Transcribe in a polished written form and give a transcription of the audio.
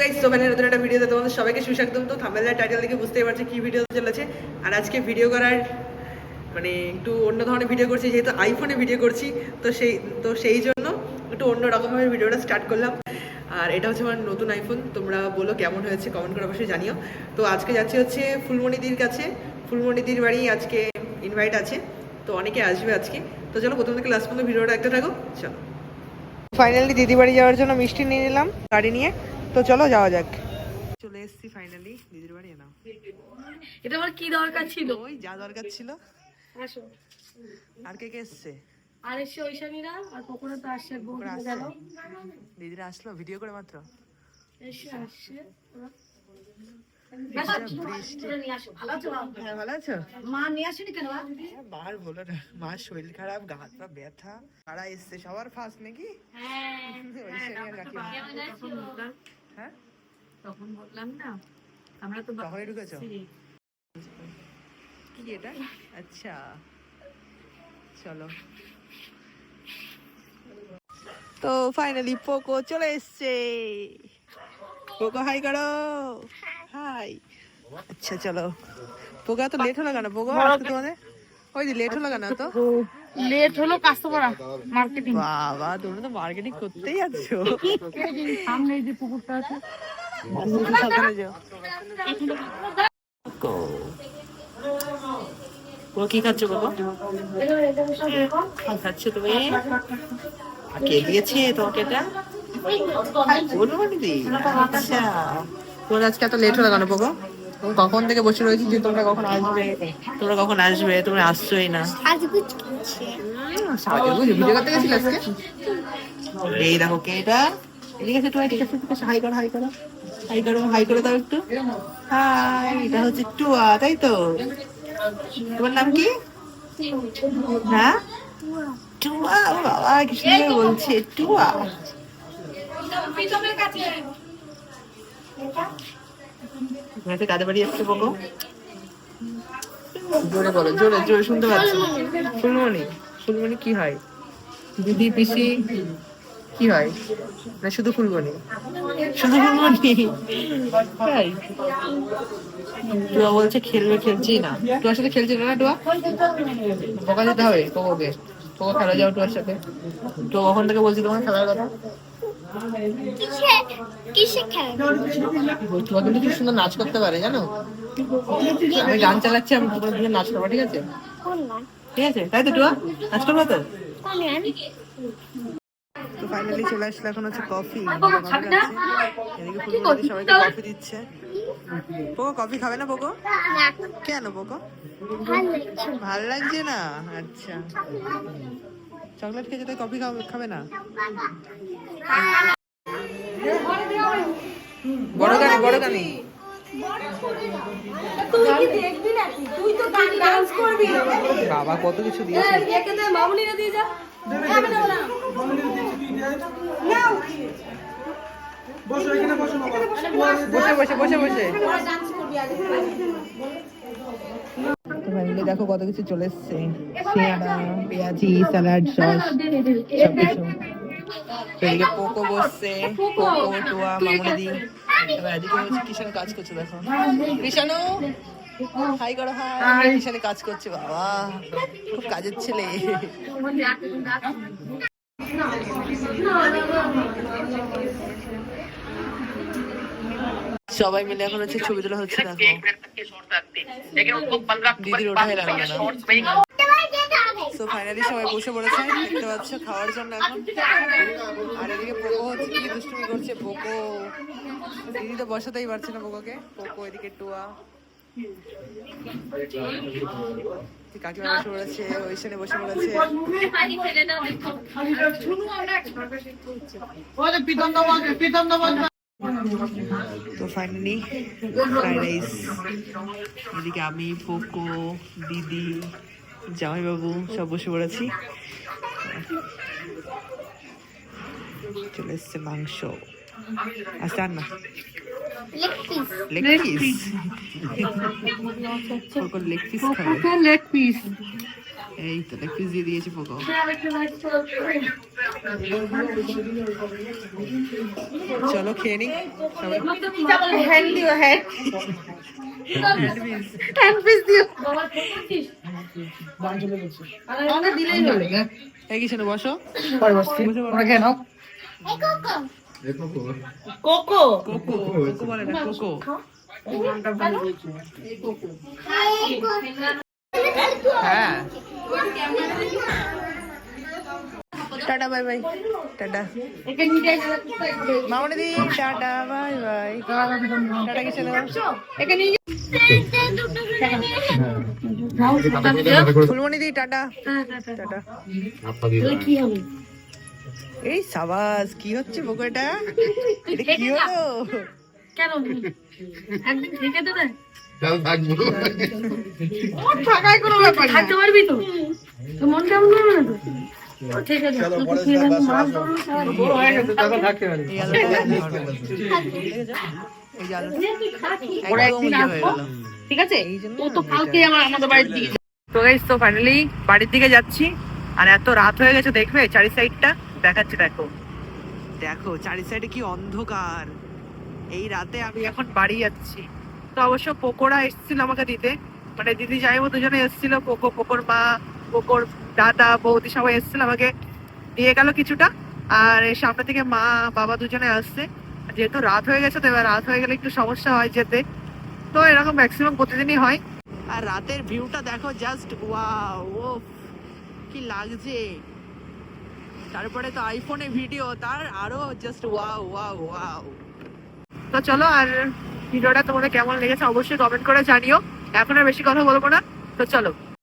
Guys, তো মানে নতুন একটা ভিডিওতে তোমাদের সবাইকে সুস্বাগতম। তো থাম্বনেল আর টাইটেল দেখে বুঝতেই পারছো কি ভিডিও চলেছে। আর আজকে ভিডিও করার মানে একটু অন্য ধরনের ভিডিও করছি, যেহেতু আইফোনে ভিডিও করছি। তো সেই জন্য একটু অন্য রকমভাবে ভিডিওটা স্টার্ট করলাম। আর এটা হচ্ছে আমার নতুন আইফোন। তোমরা বলো কেমন হয়েছে, কমেন্ট করে অবশ্যই জানিও। তো আজকে যাচ্ছি হচ্ছে ফুলমণিদির কাছে। ফুলমণিদির বাড়ি আজকে ইনভাইট আছে, তো অনেকে আসবে আজকে। তো চলো প্রথম থেকে লাস্ট পর্যন্ত ভিডিওটা দেখতে থাকো। চলো, ফাইনালি দিদি বাড়ি যাওয়ার জন্য মিষ্টি নিয়ে নিলাম গাড়ি নিয়ে। তো চলো যাওয়া যাক। চলে এসেছি ফাইনালি দিদির বাড়ি। না এটা আমার কি দরকার ছিল? ওই যা দরকার ছিল। আসো। আর কে কে এসছে? আর এসে ঐশানীরা আর পকোড়া তো আসছে, বন্ধু গেল। দিদিরা আসলো ভিডিও করে মাত্র এসে আসছে। ভালো আছো? মা নিয়ে আসেনি কেন? মার বলো না, মার শরীর খারাপ, গা হাত পা ব্যথা। কারা এসছে সবার ফার্স্ট নাকি? হ্যাঁ তখন বললাম না, আমরা তো তখনই ঢুকেছো কি এটা? আচ্ছা চলো। তো ফাইনালি পোকো চলে এসছে। পোকো হাই করো। হাই। আচ্ছা চলো। পোকো এত লেট হলো কেন? পোকো আজকে তোমাদের ওই যে লেট হলো কেন? তো লেট হলো কাস্টমার মার্কেটিং। বাবা তোমরা তো মার্কেটিং করতেই আছো। সামনে এই যে পুকুরটা আছে, সাবধানে যাও। ও কি খাচ্ছ বাবা? খাচ্ছ তুমি? কে দিয়েছে তোমাকে এটা? আচ্ছা, তোমার আজকে এত লেট হলো কেন পোকো? কখন থেকে বসে রয়েছি যে তোমরা কখন আসবে, তোমরা কখন আসবে, তোমরা আসছোই না। ভিডিও করতে গেছিলে আজকে? এই দেখো কে এটা। ঠিক আছে টুয়া, ঠিক আছে ঠিক আছে, হাই করো হাই করো হাই করো হাই করে দাও একটু। হাই, এটা হচ্ছে টুয়া তাই তো? তোমার নাম কি? হ্যাঁ টুয়া। বাবা কি সুন্দর বলছে টুয়া। কাদের বাড়ি আসছে পোকো? জোরে বলো, জোরে জোরে শুনতে পাচ্ছি। ফুলমণি। ফুলমণি কি হয়? দিদি পিসি কি হয়? না শুধু ফুলমণি? শুধু ফুলমণি। তাই টুয়া বলছে খেলবে, খেলছি না। টুয়ার সাথে খেলছি না টুয়া? বকা দিতে হবে পোকোকে। পোকো খেলা যাও টুয়ার সাথে। তো কখন থেকে বলছি তোমার খেলার কথা? টুয়া কিন্তু খুব সুন্দর নাচ করতে পারে জানো? আমি গান চালাচ্ছি, আমি তোমার দিকে নাচ করবো, ঠিক আছে? ঠিক আছে তাই তো টুয়া? নাচ করবো তো? তো ফাইনালি চলে আসলে, এখন হচ্ছে কফি। এদিকে ফুলমণি সবাইকে কফি দিচ্ছে। পোকো কফি খাবে না পোকো? কেন পোকো? ভাল লাগছে না? আচ্ছা, চকলেট খেয়েছে তাই কফি খাবে না? বড় গানি বড় গানি। বাবা কত কিছু দিয়েছে। বসে বসে বসে বসে দেখো কত কিছু চলে এসছে। সিঙ্গাড়া, পেঁয়াজি, স্যালাড, সস সবকিছু। এদিকে পোকো বসছে, পোকো টুয়া মামুনি। এবার এদিকে হচ্ছে কিষান কাজ করছে, দেখো কিষানু হাই করো। হাই। কিষানে কাজ করছে, বাবা খুব কাজের ছেলে। সবাই মিলে এখন হচ্ছে ছবি তোলা হচ্ছে। দেখো দিদির ওঠাই লাগবে না। তো ফাইনালি সবাই বসে পড়েছে, দেখতে পাচ্ছ খাওয়ার জন্য এখন। আর এদিকে পোকো হচ্ছে কি দুষ্টুমি করছে। পোকো দিদি তো বসাতেই পারছে না পোকোকে। পোকো এদিকে টুয়া কাকিমা বসে পড়েছে, ওইখানে বসে পড়েছে। তো ফাইনালি ফ্রাইড রাইস। এদিকে আমি, পোকো, দিদি, জামাইবাবু সব বসে পড়েছি। চলে এসছে মাংস। আচ্ছা না leg piece. Poco leg piece খাবে। লেগ পিস এই তো লেগ পিস দিয়ে দিয়েছে পোকো। চলো খেয়ে নি হ্যান্ড দিও, হ্যান্ড পিস দিও। এই কিছু না, বসো কোকো কোকো কোকো বলে না, কোকো। হ্যাঁ টাটা বাই বাই, টাটা মামনি দি, টাটা বাই বাই, টাটা কিছু না। ফুলমণি দি টাটা, টাটা। কি হবে? এই সাবাস, কি হচ্ছে পোকো? এটা কি হলো? কেন একদিন থেকে দেবে? থাকায় কোনো ব্যাপার না, থাকতে পারবি তো? তো মন কেমন করবে না তো? ঠিক আছে, ঠিক আছে। তো গাইস, তো ফাইনালি বাড়ির দিকে যাচ্ছি। আর এত রাত হয়ে গেছে, দেখবে চারি সাইডটা দেখাচ্ছে, দেখো দেখো চারি সাইডে কি অন্ধকার। এই রাতে আমি এখন বাড়ি যাচ্ছি। তো অবশ্য পোকোরা এসেছিল আমাকে দিতে, মানে দিদি যাইবো দুজনে এসেছিল, পোকোর মা, পোকোর দাদা, বৌদি সবাই এসেছিল, আমাকে দিয়ে গেল কিছুটা। আর এই সামনে থেকে মা বাবা দুজনে আসছে। যেহেতু রাত হয়ে গেছে, তো এবার রাত হয়ে গেলে একটু সমস্যা হয় যেতে, তো এরকম ম্যাক্সিমাম প্রতিদিনই হয়। আর রাতের ভিউটা দেখো, জাস্ট ওয়াও, ও কি লাগছে। তারপরে তো আইফোনে ভিডিও, তার আরো জাস্ট ওয়াও ওয়াও ওয়াও। তো চলো, আর ভিডিওটা তোমাদের কেমন লেগেছে অবশ্যই কমেন্ট করে জানিও। এখন আর বেশি কথা বলবো না, তো চলো।